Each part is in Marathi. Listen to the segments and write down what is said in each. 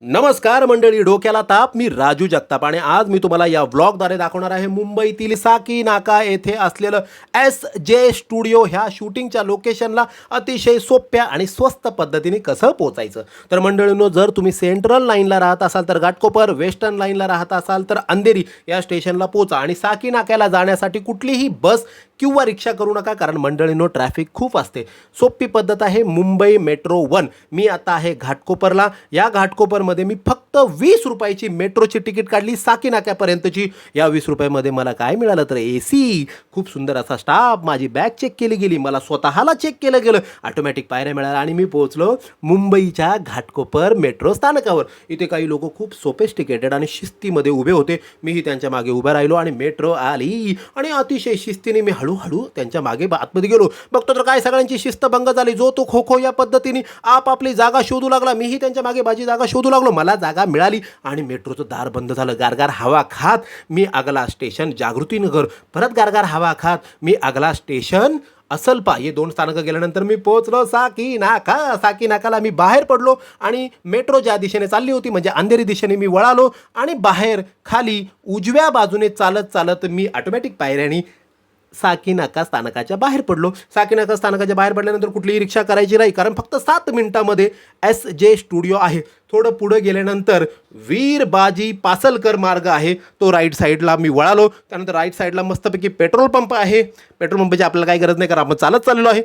नमस्कार मंडळी, डोक्याला ताप. मी राजू जगताप आणि आज मी तुम्हाला या व्लॉगद्वारे दाखवणार आहे मुंबईतील साकी नाका येथे असलेलं SJ स्टुडिओ ह्या शूटिंगच्या लोकेशनला अतिशय सोप्या आणि स्वस्त पद्धतीने कसं पोहोचायचं. तर मंडळींनो, जर तुम्ही सेंट्रल लाईनला राहत असाल तर घाटकोपर, वेस्टर्न लाईनला राहत असाल तर अंधेरी या स्टेशनला पोहोचा आणि साकी नाक्याला जाण्यासाठी कुठलीही बस किंवा रिक्षा करू नका, कारण मंडळींनो ट्रॅफिक खूप असते. सोपी पद्धत आहे मुंबई मेट्रो 1. मी आता आहे घाटकोपरला. या घाटकोपरमध्ये मी फक्त 20 रुपयाची मेट्रोची तिकीट काढली साकी नाक्यापर्यंतची. या 20 रुपयामध्ये मला काय मिळालं तर AC, खूप सुंदर असा स्टाफ, माझी बॅग चेक केली गेली, मला स्वतःला चेक केलं गेलं, ऑटोमॅटिक पायऱ्या मिळाल्या आणि मी पोहोचलो मुंबईच्या घाटकोपर मेट्रो स्थानकावर. इथे काही लोक खूप सोफिस्टिकेटेड आणि शिस्तीमध्ये उभे होते. मीही त्यांच्या मागे उभा राहिलो आणि मेट्रो आली आणि अतिशय शिस्तीने मी हळूहळू त्यांच्या मागे आतमध्ये गेलो. बघतो तर काय सगळ्यांची शिस्तभंग झाली. जो तो खो खो या पद्धतीने आपापली जागा शोधू लागला. मीही त्यांच्या मागे माझी जागा शोधू लागलो. मला जागा मिळाली आणि मेट्रोचं दार बंद झालं. गारगार हवा खात मी अगला स्टेशन जागृतीनगर, परत गारगार हवा खात मी अगला स्टेशन असलपा. हे 2 स्थानकं गेल्यानंतर मी पोहोचलो साकी नाका. साकी नाकाला मी बाहेर पडलो आणि मेट्रो ज्या दिशेने चालली होती म्हणजे अंधेरी दिशेने मी वळालो आणि बाहेर खाली उजव्या बाजूने चालत चालत मी ऑटोमॅटिक पायऱ्यानी साकी नाका स्थानकाच्या बाहेर पडलो. साकी नाका स्थानकाच्या बाहेर पडल्यानंतर कुठलीही रिक्षा करायची नाही, कारण फक्त 7 मिनिटामध्ये SJ स्टुडिओ आहे. थोडं पुढं गेल्यानंतर वीर बाजी पासलकर मार्ग आहे, तो राईट साईडला मी वळालो. त्यानंतर राईट साईडला मस्तपैकी पेट्रोल पंप आहे. पेट्रोल पंपाची आपल्याला काही गरज नाही, कारण आपण चालत चाललो आहे.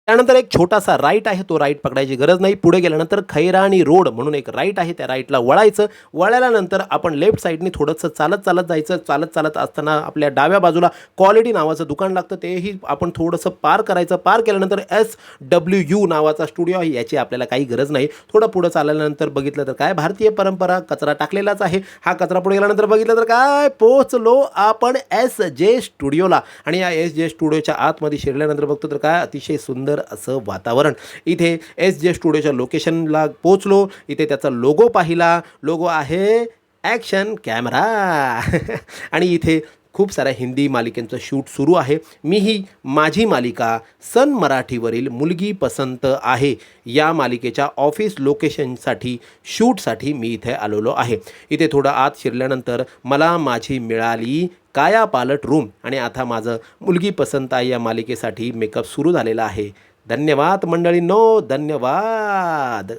त्यानंतर एक छोटासा राईट आहे, तो राईट पकडायची गरज नाही. पुढे गेल्यानंतर खैराणी रोड म्हणून एक राईट आहे, त्या राईटला वळायचं. वळाल्यानंतर आपण लेफ्ट साईडने थोडंसं चालत चालत जायचं. चालत चालत असताना आपल्या डाव्या बाजूला क्वालिटी नावाचं दुकान लागतं, तेही आपण थोडंसं पार करायचं. पार केल्यानंतर SW नावाचा स्टुडिओ आहे, याची आपल्याला काही गरज नाही. थोडं पुढं चालल्यानंतर बघितलं तर काय भारतीय परंपरा, कचरा टाकलेलाच आहे. हा कचरा पुढे गेल्यानंतर बघितलं तर काय पोहोचलो आपण SJ स्टुडिओला. आणि या SJ स्टुडिओच्या आतमध्ये शिरल्यानंतर बघतो तर काय अतिशय सुंदर असं वातावरण. इथे SJ स्टुडिओच्या लोकेशनला पोहोचलो. इथे त्याचा लोगो पाहिला. लोगो आहे ॲक्शन कॅमेरा आणि इथे खूप साऱ्या हिंदी मालिकेंचं शूट सुरू आहे. मीही माझी मालिका सन मराठीवरील मुलगी पसंत आहे या मालिकेच्या ऑफिस लोकेशनसाठी शूटसाठी मी इथे आलेलो आहे. इथे थोडं आत शिरल्यानंतर मला माझी मिळाली काया पालट रूम आणि आता माझं मुलगी पसंत आहे या मालिकेसाठी मेकअप सुरू झालेला आहे. धन्यवाद मंडळींनो, धन्यवाद.